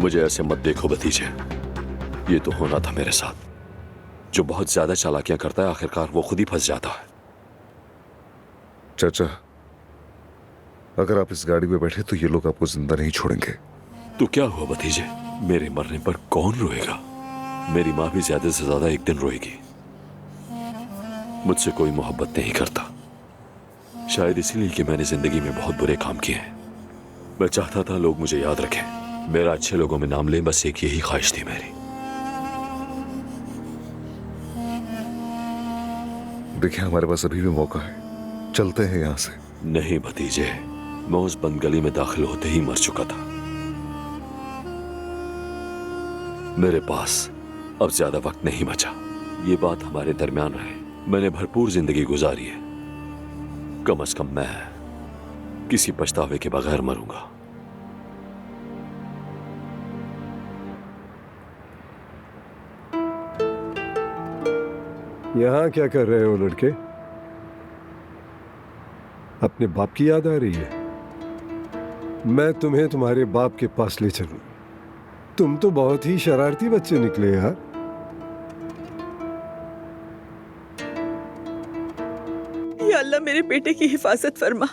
मुझे ऐसे मत देखो भतीजे, ये तो होना था मेरे साथ। जो बहुत ज्यादा चालाकियां करता है आखिरकार वो खुद ही फंस जाता है। चाचा, अगर आप इस गाड़ी में बैठे तो ये लोग आपको जिंदा नहीं छोड़ेंगे। तो क्या हुआ भतीजे, मेरे मरने पर कौन रोएगा? मेरी माँ भी ज्यादा से ज्यादा एक दिन रोएगी। मुझसे कोई मोहब्बत नहीं करता, शायद इसीलिए कि मैंने जिंदगी में बहुत बुरे काम किए हैं। मैं चाहता था लोग मुझे याद रखें, मेरा अच्छे लोगों में नाम लें, बस एक यही ख्वाहिश थी मेरी। देखिए, हमारे पास अभी भी मौका है, चलते हैं यहां से। नहीं भतीजे, मैं उस बंद गली में दाखिल होते ही मर चुका था। मेरे पास अब ज्यादा वक्त नहीं बचा। ये बात हमारे दरमियान रहे। मैंने भरपूर जिंदगी गुजारी है, कम से कम मैं किसी पछतावे के बगैर मरूंगा। यहाँ क्या कर रहे हो लड़के? अपने बाप की याद आ रही है? मैं तुम्हें तुम्हारे बाप के पास ले चलूं। तुम तो बहुत ही शरारती बच्चे निकले यार। या अल्लाह, मेरे बेटे की हिफाजत फरमा।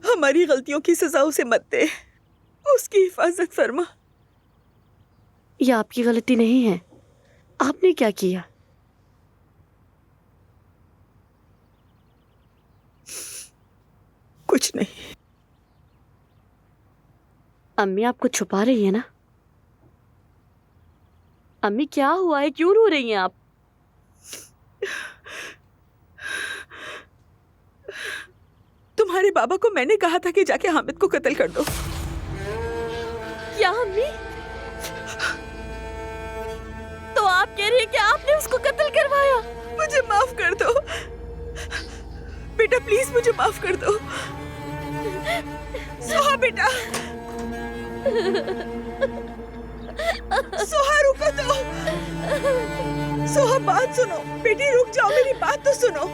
हमारी गलतियों की सजा उसे मत दे, उसकी हिफाजत फरमा। यह आपकी गलती नहीं है। आपने क्या किया? कुछ नहीं। अम्मी आपको छुपा रही है ना? अम्मी, क्या हुआ है? क्यों रो रही हैं आप? तुम्हारे बाबा को मैंने कहा था कि जाके हामिद को कत्ल कर दो। क्या अम्मी? तो आप कह रही हैं कि आपने उसको कत्ल करवाया? मुझे माफ कर दो बेटा, प्लीज मुझे माफ कर दो। सोहा बेटा, सोहा रुको तो। सोहा बात सुनो बेटी, रुक जाओ, मेरी बात तो सुनो।